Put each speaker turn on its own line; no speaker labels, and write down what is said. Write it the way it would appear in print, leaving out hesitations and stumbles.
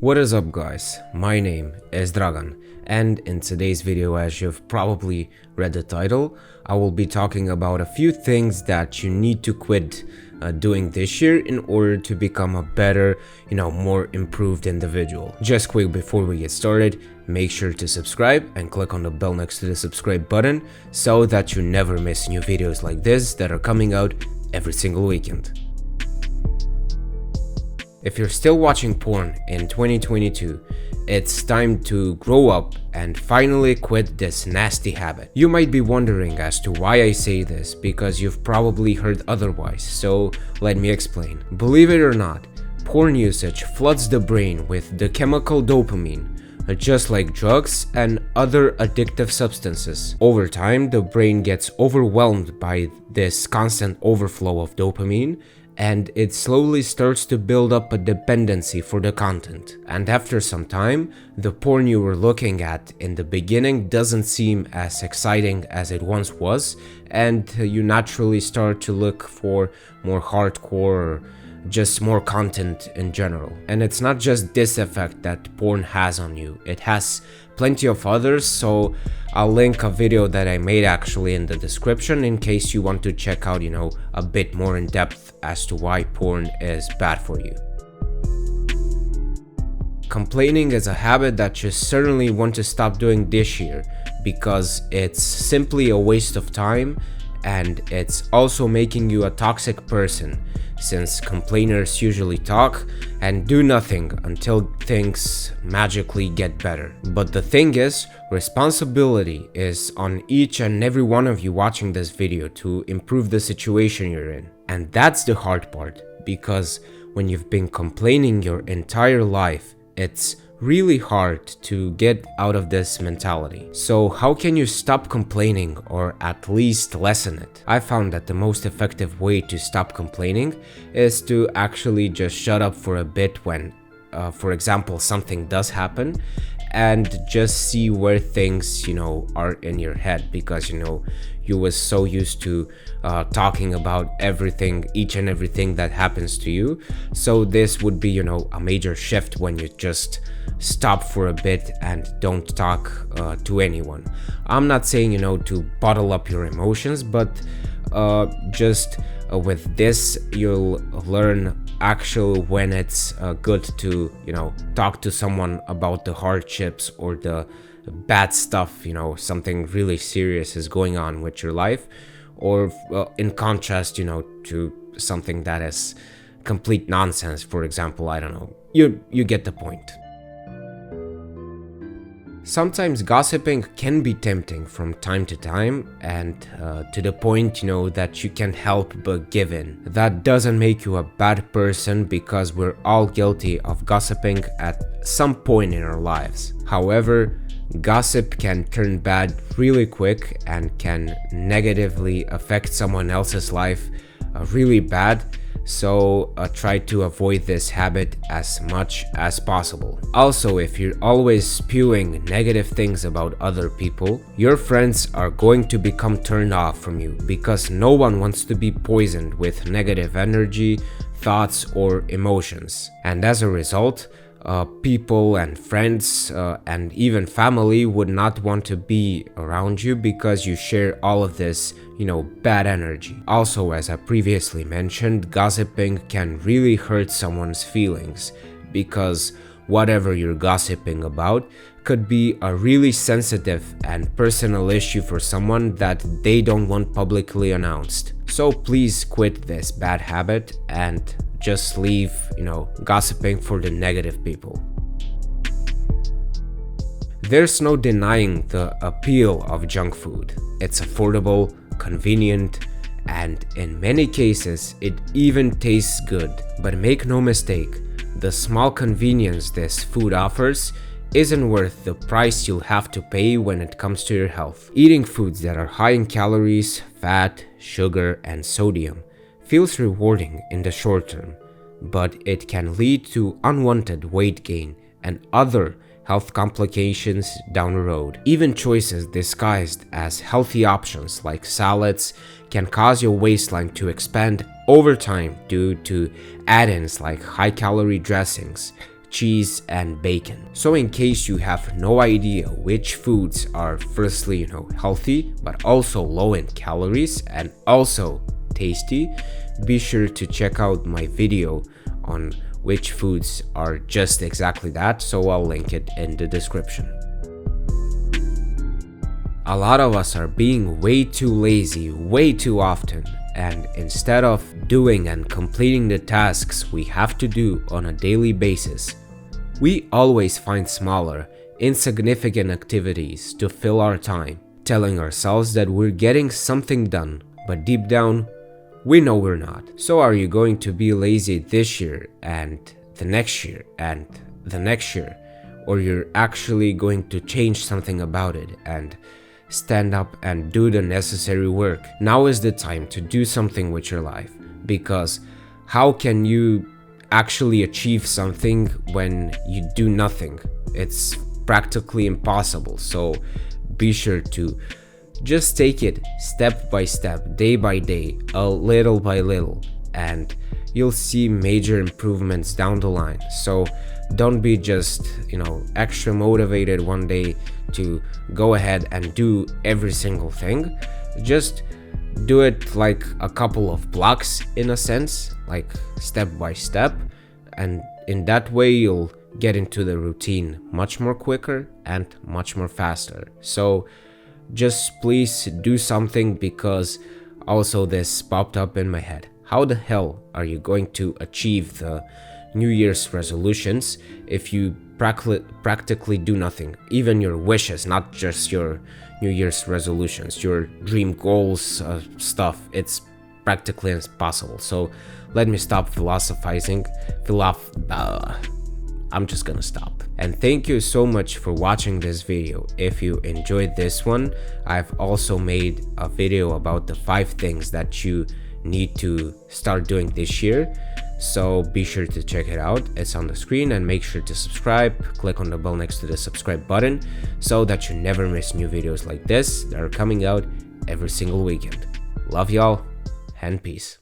What is up guys, my name is Dragan, and in today's video, as you've probably read the title, I will be talking about a few things that you need to quit doing this year in order to become a better, more improved individual. Just quick before we get started, make sure to subscribe and click on the bell next to the subscribe button so that you never miss new videos like this that are coming out every single weekend. If you're still watching porn in 2022, it's time to grow up and finally quit this nasty habit. You might be wondering as to why I say this, because you've probably heard otherwise, so let me explain. Believe it or not, porn usage floods the brain with the chemical dopamine, just like drugs and other addictive substances. Over time, the brain gets overwhelmed by this constant overflow of dopamine, and it slowly starts to build up a dependency for the content. And after some time, the porn you were looking at in the beginning doesn't seem as exciting as it once was, and you naturally start to look for more hardcore or just more content in general. And it's not just this effect that porn has on you, it has plenty of others, so I'll link a video that I made actually in the description in case you want to check out, a bit more in depth as to why porn is bad for you. Complaining is a habit that you certainly want to stop doing this year because it's simply a waste of time, and it's also making you a toxic person, since complainers usually talk and do nothing until things magically get better. But the thing is, responsibility is on each and every one of you watching this video to improve the situation you're in. And that's the hard part, because when you've been complaining your entire life, it's really hard to get out of this mentality. So how can you stop complaining, or at least lessen it? I found that the most effective way to stop complaining is to actually just shut up for a bit when, for example, something does happen, and just see where things, are in your head, because, you was so used to talking about everything, each and everything that happens to you. So this would be, a major shift when you just stop for a bit and don't talk to anyone. I'm not saying, to bottle up your emotions, but just with this, you'll learn actually when it's good to, talk to someone about the hardships or the bad stuff, something really serious is going on with your life, or in contrast, to something that is complete nonsense. For example, I don't know, you get the point. Sometimes gossiping can be tempting from time to time, and to the point, that you can't help but give in. That doesn't make you a bad person, because we're all guilty of gossiping at some point in our lives. However, gossip can turn bad really quick and can negatively affect someone else's life really bad. So try to avoid this habit as much as possible. Also, if you're always spewing negative things about other people, your friends are going to become turned off from you, because no one wants to be poisoned with negative energy, thoughts, or emotions. And as a result, people and friends and even family would not want to be around you, because you share all of this, bad energy. Also, as I previously mentioned, gossiping can really hurt someone's feelings, because whatever you're gossiping about could be a really sensitive and personal issue for someone that they don't want publicly announced. So please quit this bad habit and just leave, gossiping for the negative people. There's no denying the appeal of junk food. It's affordable, convenient, and in many cases, it even tastes good. But make no mistake, the small convenience this food offers isn't worth the price you'll have to pay when it comes to your health. Eating foods that are high in calories, fat, sugar, and sodium feels rewarding in the short term, but it can lead to unwanted weight gain and other health complications down the road. Even choices disguised as healthy options like salads can cause your waistline to expand over time due to add-ins like high-calorie dressings, cheese, and bacon. So in case you have no idea which foods are firstly, healthy, but also low in calories and also tasty, be sure to check out my video on which foods are just exactly that, so I'll link it in the description. A lot of us are being way too lazy way too often, and instead of doing and completing the tasks we have to do on a daily basis, we always find smaller, insignificant activities to fill our time, telling ourselves that we're getting something done, but deep down, we know we're not. So are you going to be lazy this year and the next year and the next year? Or you're actually going to change something about it and stand up and do the necessary work? Now is the time to do something with your life, because how can you actually achieve something when you do nothing? It's practically impossible. So be sure to just take it step by step, day by day, a little by little, and you'll see major improvements down the line. So don't be just, extra motivated one day to go ahead and do every single thing. Just do it like a couple of blocks in a sense, like step by step, and in that way you'll get into the routine much more quicker and much more faster. So just please do something, because also this popped up in my head. How the hell are you going to achieve the New Year's resolutions if you practically do nothing? Even your wishes, not just your New Year's resolutions, your dream goals, stuff, it's practically impossible. So let me stop philosophizing. I'm just gonna stop. And thank you so much for watching this video. If you enjoyed this one, I've also made a video about the 5 things that you need to start doing this year. So be sure to check it out. It's on the screen, and make sure to subscribe. Click on the bell next to the subscribe button so that you never miss new videos like this that are coming out every single weekend. Love y'all, and peace.